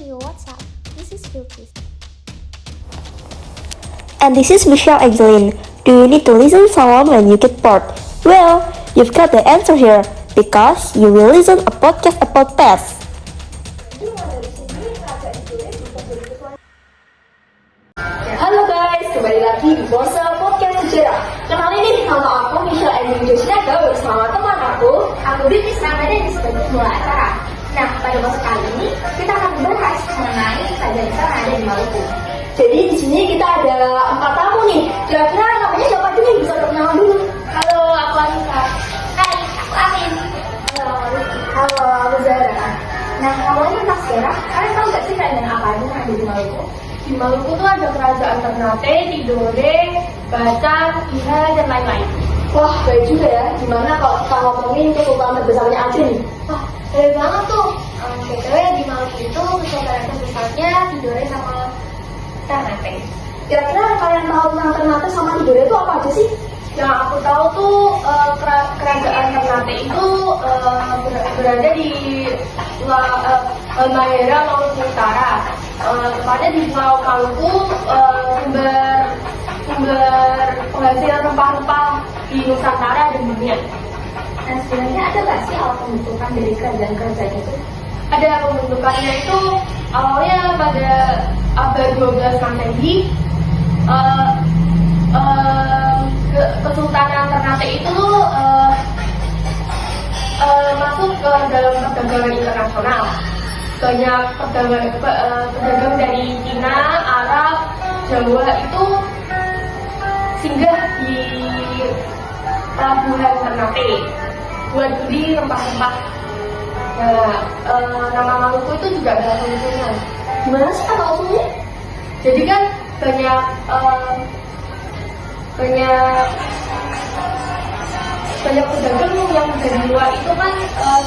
you what's up. This is Bilkis. And this is Michelle Angeline. Do you need to listen to someone when you get bored? Well, you've got the answer here because you will listen a podcast about pets. Halo guys, kembali lagi di Pose Podcast Sejarah. Kenalin nih, nama aku Michelle Angeline Josiaga bersama teman aku Bilkis Ramadhan di sebagai pemula acara. Nah, pada episode kali ini kita akan membahas mengenai kerajaan yang ada di Maluku. Jadi di sini kita ada 4 tamu nih. Kira-kira namanya siapa dulu? Bisa perkenalan dulu. Halo, aku Anissa. Hai, aku Amin. Halo, aku Zara. Nah, awalnya tentang sejarah, kalian tahu nggak sih kerajaan apa aja yang ada di Maluku? Di Maluku tuh ada kerajaan Ternate, Tidore, Bacan, Iha, dan lain-lain. Wah, baik juga ya. Gimana kalau kita ngomongin kesultanan terbesarnya aja nih? Wah, baik banget tuh. BTW di Maluku itu kesultanan terbesarnya Tidore sama Ternate. Kira-kira kalian tahu tentang Ternate sama Tidore itu apa aja sih? Yang aku tahu tuh kerajaan Ternate itu berada di Halmahera, Maluku Utara. Tepatnya di Pulau Maluku, sumber penghasilan rempah-rempah di Nusantara dan dunia. Nah, sebenarnya ada nggak sih awal pembentukan dari kerajaan-kerajaan itu? Ada, pembentukannya itu awalnya pada abad 12 Masehi. Kesultanan Ternate itu masuk ke dalam perdagangan internasional. Banyak pedagang dari Cina, Arab, Jawa itu singgah di pelabuhan Ternate buat beli rempah-rempah. Nah, nama Maluku itu juga ada usulnya. Gimana sih kata usulnya? Jadi kan banyak pedagang yang dari luar itu kan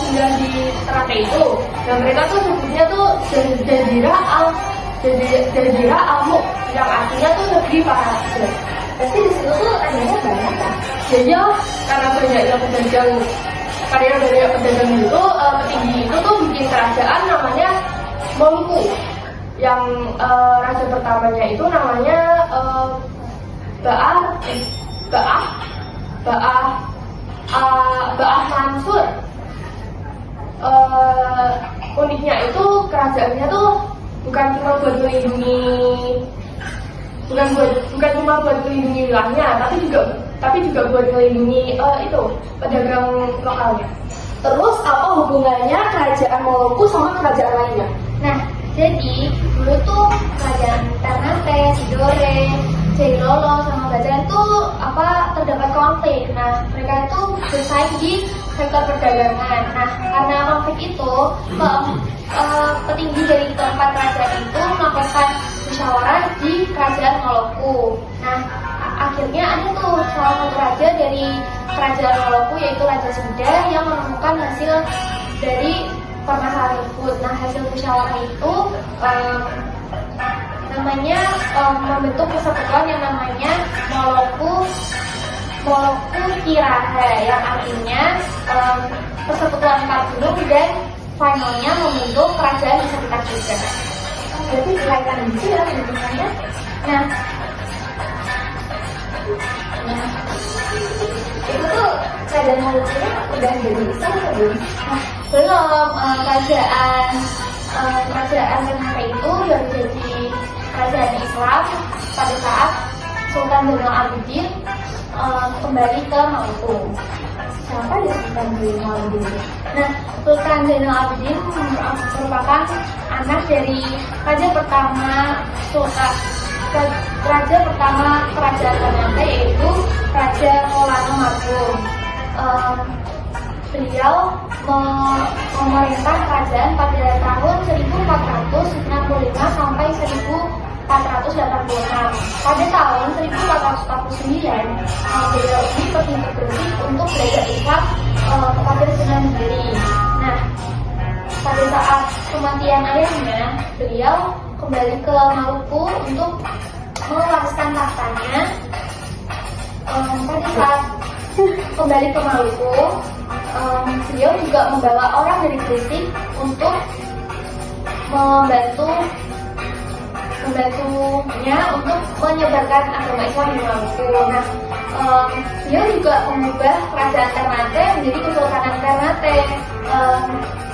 singgah di Ternate itu. Dan mereka tuh sebutnya tuh Jazirah Al-Mulk, yang artinya tuh negeri para raja. Berarti di situ tuh rajanya banyak kan? Jadi karena banyaknya pedagang itu, petinggi itu tuh bikin kerajaan namanya Maluku. Yang raja pertamanya itu namanya Ba'ah Mansur. Uniknya itu kerajaannya tuh bukan cuma buat melindungi wilayahnya, tapi juga buat melindungi pedagang lokalnya. Terus apa hubungannya kerajaan Maluku sama kerajaan lainnya? Nah, jadi dulu tuh kerajaan Ternate, Tidore, Jailolo sama Bacan itu terdapat konflik. Nah, mereka itu bersaing di sektor perdagangan. Nah, karena konflik itu, petinggi dari keempat kerajaan itu melakukan musyawarah di kerajaan Maluku. Nah, akhirnya ada tuh salah satu raja dari kerajaan Maluku, yaitu Raja Sunda, yang menemukan hasil dari permasalahan tersebut. Nah, hasil musyawarah itu membentuk persekutuan yang namanya Maluku Kiraha, yang artinya persekutuan empat gunung, dan finalnya membentuk kerajaan Sekitar juga. Berarti kelihatan gitu ya bentukannya. Nah, itu tuh kerajaan Maluku udah jadi besar atau belum? Belum. Kerajaan Ternate itu baru jadi kerajaan Islam pada saat Sultan Zainal Abidin kembali ke Maluku. Siapa ya Sultan Zainal Abidin? Nah, Sultan Zainal Abidin merupakan anak dari raja pertama kerajaan Ternate, yaitu Raja Kolano Margo. Beliau memerintah kerajaan pada tahun 1465 sampai 1486. Pada tahun 1449, beliau ini bertindak bersih untuk belajar Islam kepada Sunan Giri. Nah, pada saat kematian ayahnya, beliau kembali ke Maluku untuk mewariskan tahtanya. Pada saat kembali ke Maluku, beliau juga membawa orang dari Gresik untuk membantunya untuk menyebarkan agama Islam di Maluku. Nah, beliau juga mengubah kerajaan Ternate menjadi Kesultanan Ternate.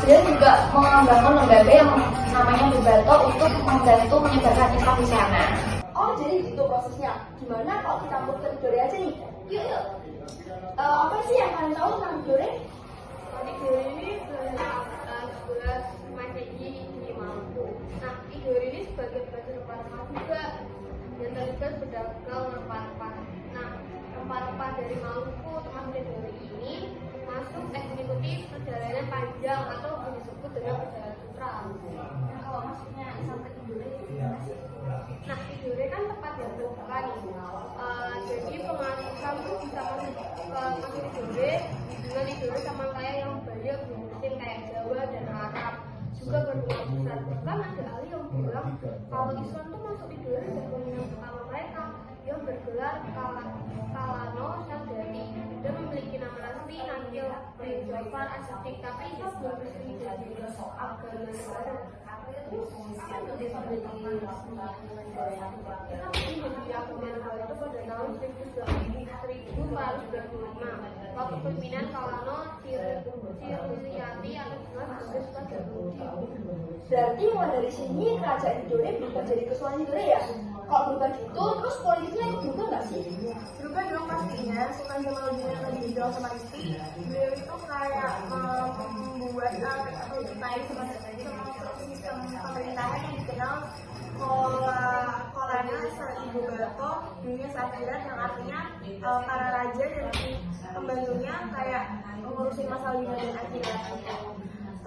Beliau juga membangun lembaga yang namanya Bebato untuk membantu menyebarkan Islam di sana. Oh, jadi gitu prosesnya. Gimana kalau kita mau ke Tidore aja nih? Yuk. Apa sih yang kalian tahu tentang Tidore? Tidore ini sebelah Masehi di Maluku. Nah, Tidore ini sebagai batu rempah-rempah juga yang terlibat berdagang rempah-rempah. Nah, rempah-rempah dari Maluku termasuk Tidore ini masuk mengikuti perjalanan panjang atau disebut dengan perjalanan sutra. Nah, kalau masuknya sampai Tidore itu gimana sih? Nah, Tidore kan tempat yang terbuka nih. Jadi pengaruh kamu bisa masuk Tidore dengan Tidore sama kayak yang banyak mungkin kayak Jawa dan Arab juga berpengaruh besar. Bahkan ada ahli yang bilang kalau Islam tuh masuk Tidore dan peminat pertama mereka yang bergelar Kalano Sadari dan memiliki nama asli Nangil bin Jafar As-Sadiq, tapi itu belum resmi jadi agama negara. Itu menjadi agama negara itu pada tahun 1425 waktu pemimpinan Kalano Tirusiyati atau dikenal sebagai Sukajarudi. Berarti mulai dari sini kerajaan Tidore berubah jadi Kesultanan Tidore ya? Kalau berubah gitu, terus politiknya itu berubah nggak sih? Berubah dong pastinya. Sultan Jamaluddin yang tadi dibilang sama Rizky, beliau itu kayak membuat atau terkait sama sistem pemerintahan yang dikenal kolonial Ibu Bato dunia Sakirat, yang artinya para raja dan pembantunya kayak mengurusin masalah dunia dan akhirat.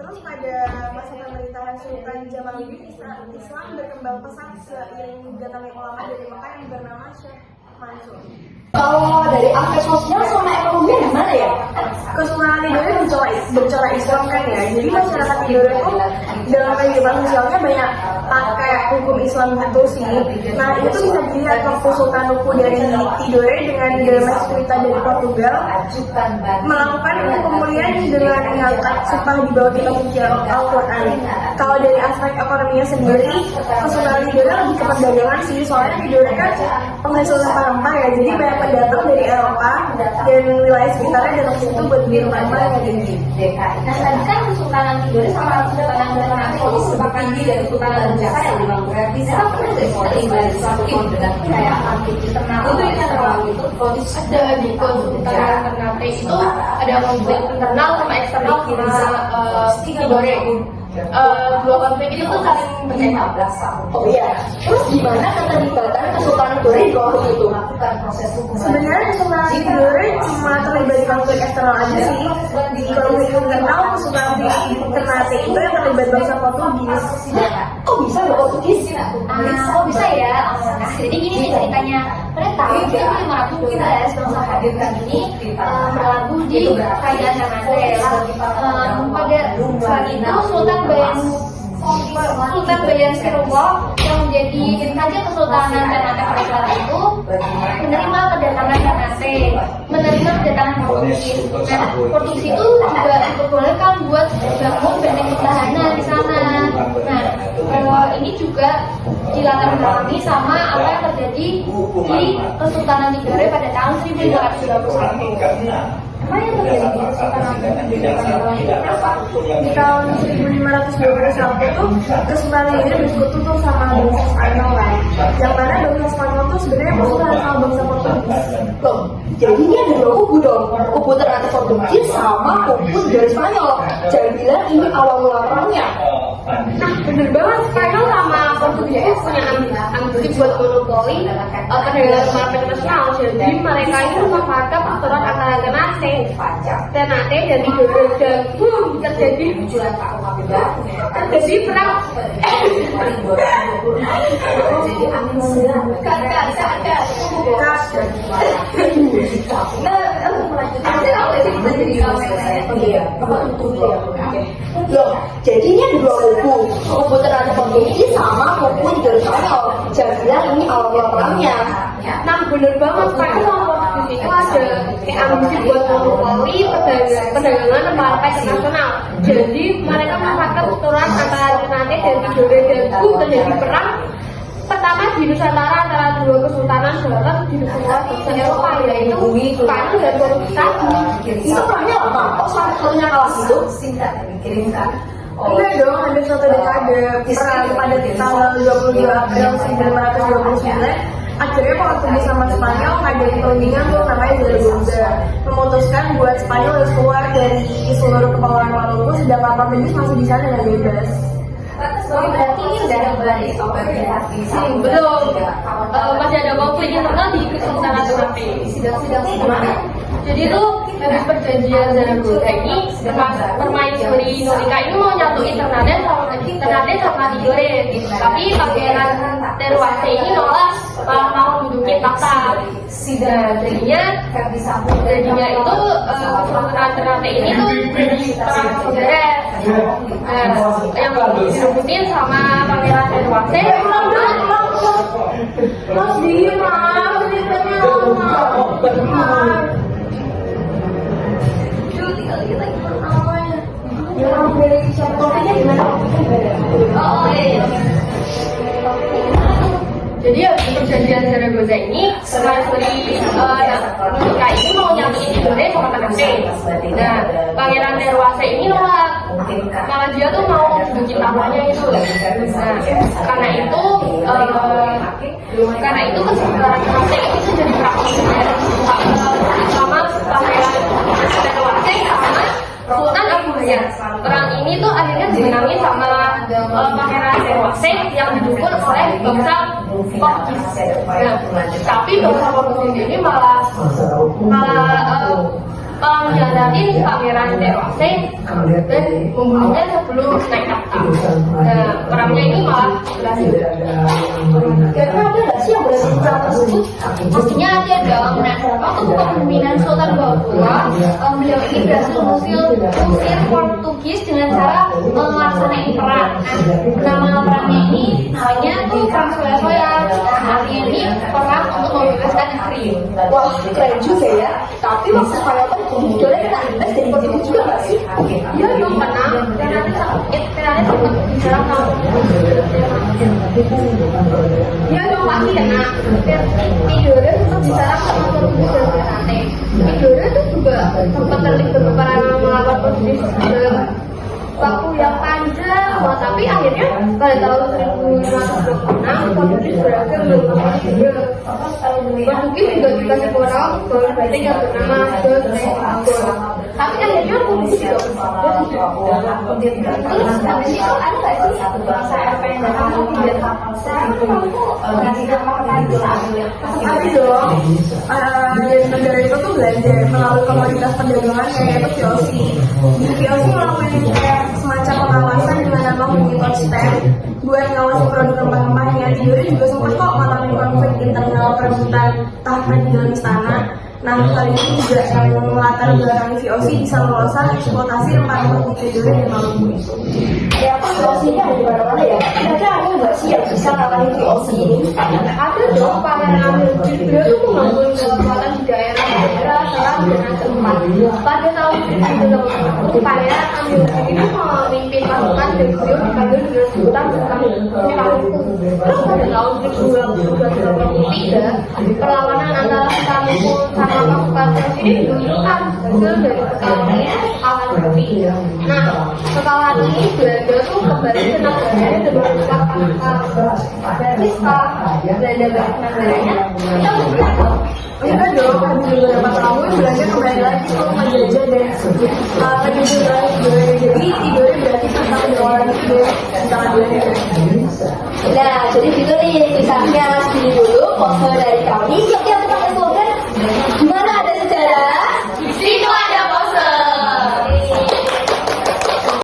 Terus pada masa pemerintahan Sultan Jamaluddin, Islam berkembang pesat seiring datangnya ulama dari Mekah yang bernama Syekh Mansur. Kalau dari aspek sosial sama ekonomi gimana ya? Kesultanan Tidore bercorak Islam kan ya. Jadi masyarakat Tidore itu dalam kehidupan sosialnya banyak pakai hukum Islam gitu sih. Nah, itu bisa dilihat waktu Sultan Nuku dari Tidore dengan Damas cerita dari Portugal melakukan pemulihan dengan mengangkat sumpah di bawah kitab suci Al-Quran. Kalau dari aspek ekonominya sendiri, Kesultanan Tidore lebih ke perdagangan sih. Soalnya Tidore kan penghasil rempah-rempah ya. Jadi banyak pendatang dari Eropa dan wilayah sekitarnya datang ke situ buat beli rempah yang tinggi. Nah, tadi kan Kesultanan Tidore sama Kesultanan Ternate itu merupakan dari Kesultanan Jasa yang memang berarti sama dari tinggal di samping dengan kayak di Ternate itu yang terlalu itu ada di Kesultanan Ternate itu ada konflik internal sama eksternal sama Tidore. Dua konflik itu tuh saling berkaitan. Oh iya. Terus gimana keterlibatan Kesultanan Tidore di bawah itu? Sebenarnya Kesultanan Tidore cuma terlibat di konflik eksternal aja sih. Di konflik internal Kesultanan Ternate itu yang terlibat bangsa Portugis. Kok bisa loh Portugis? Kok bisa ya? Nah, jadi gini nih ceritanya. Pada tahun 1512 bangsa Portugis ini berlabuh di kerajaan Ternate. Pada saat itu Sultan Bayan Sirullah yang menjadi Raja Kesultanan Ternate pada saat itu menerima kedatangan Ternate, menerima kedatangan Portugis. Nah, Portugis itu juga diperbolehkan buat bangun benteng pertahanan di sana. Nah, ini juga dilatar belakangi sama apa yang terjadi di Kesultanan Tidore pada tahun 1521. Apa yang terjadi di Kesultanan Tidore? Di tahun 1521 tuh Kesultanan Tidore bersekutu tuh sama bangsa Spanyol lah. Yang mana bangsa Spanyol tuh sebenarnya musuhan sama bangsa Portugis. Loh, jadi ini ada dua kubu dong. Kubu Ternate Portugis sama kubu dari Spanyol. Jangan bilang ini awal mula perangnya. Nah, bener banget, Spanyol sama Portugis itu punya ambisi buat monopoli perdagangan kemarin internasional. Jadi mereka itu memanfaatkan aturan antara Ternate dan Tidore dan terjadi perang. Loh, jadi ini ada dua kubu Ternate Portugis sama kubu dari Spanyol. Jangan bilang ini awal mula perangnya. Nah, bener banget, Spanyol sama Portugis waktu itu ada kayak ambisi buat monopoli perdagangan market internasional. Jadi mereka memanfaatkan keturunan antara Ternate dan Tidore dan itu terjadi perang pertama di Nusantara antara dua kesultanan barat di benua bangsa Eropa, yaitu Spanyol dan Portugis. Itu perangnya apa? Oh, satunya kalah itu? Enggak dong, ada suatu dekade perang pada tanggal 22 April 1929. Akhirnya Portugis sama Spanyol ngadain perundingan tuh namanya Zaragoza, memutuskan buat Spanyol harus keluar dari seluruh kepulauan Maluku, sedangkan Portugis masih di sana dengan bebas. Berarti ini udah balik belum, masih ada konflik internal di Kesultanan Ternate. Jadi itu habis perjanjian Zaragoza ini, permaisuri Norika ini mau nyatuin Ternate sama Tidore, tapi Pangeran Terwase ini nolak, malah mau menduduki takhta. Jadinya itu Kesultanan Ternate ini tuh jadi perang saudara. Yang direbutin sama Pangeran Terwase. Mas diem mas, ceritanya lama. Jadi ya di perjanjian Zaragoza ini permaisuri Norika ini mau nyatuin Tidore sama Ternate. Nah, Pangeran Terwase ini nolak, malah dia tuh mau bikin tahtanya itu. Nah, karena itu Kesultanan Ternate itu jadi praktisnya sama Pangeran Terwase sama Sultan Abu Hayat. Perang ini tuh akhirnya dimenangin sama Pangeran Terwase yang didukung oleh bangsa Portugis. Nah, tapi bangsa Portugis ini malah mengkhianatin Pangeran Terwase dan membunuhnya sebelum naik takhta. Nah, perangnya ini malah berhasil. Kira-kira ada nggak sih yang berhasil perang tersebut? Pastinya ada dong. Nah, waktu kepemimpinan Sultan Babua, beliau ini berhasil mengusir Portugis dengan cara melaksanakan perang. Nah, nama perangnya ini namanya tuh Perang Soya-Soya. Artinya ini perang untuk membebaskan negeri. Wah, keren juga ya. Tapi waktu Spanyol kan Tidore kena imbas dari Portugis juga nggak sih? Iya dong, karena Ternate sempat bicara sama iya dong pasti kena. Tidore sempat bicara sama Portugis dan Ternate. Tidore tuh juga sempat terlibat peperangan melawan Portugis dalam waktu yang panjang, tapi akhirnya pada tahun 1526 Portugis berhasil melupakan Tidore. Portugis juga dikasih orang berbatik yang bernama Dom Pedro. Tapi akhirnya Portugis juga terus habis itu ada nggak sih bangsa Eropa yang datang ke Tidore? Ada dong. Dari negara itu tuh belajar melalui komunitas perdagangan yaitu VOC. VOC melakukan kayak semacam pengawasan dengan nama monitor stand buat ngawasi produk rempah-rempahnya. Tidore juga sempat kok ngalamin konflik internal perebutan tahta di dalam istana. Nah, kali ini juga yang melatar belakangi VOC bisa meloloskan eksploitasi rempah-rempah di Tidore dan Maluku itu. Ya, apa VOC-nya ada di mana-mana ya? Kira-kira ada nggak sih yang bisa ngalahin VOC ini? Ada dong, Pangeran Amilcar beliau tuh membangun kekuatan di daerah selat dengan cepat. Pada tahun 1920, Pangeran Amilcar ini memimpin pasukan dan beliau dipanggil dengan sebutan Maluku. Terus pada tahun 1923, perlawanan antara Maluku sama pasukan ini diuntukkan hasil dari perkelahian awan putih. Nah, kekalahan ini Belanda tuh kembali ke negaranya dan merupakan pasukan. Berarti setelah Belanda balik ke negaranya, kita bergerak dong. Enggak dong, habis beberapa tahun Belanda kembali lagi tuh menjajah dan menjajah lagi Tidore. Jadi Tidore berarti tentang pengelolaan Tidore tentang Belanda. Nah, jadi gitu nih kisahnya segini dulu. Pose dari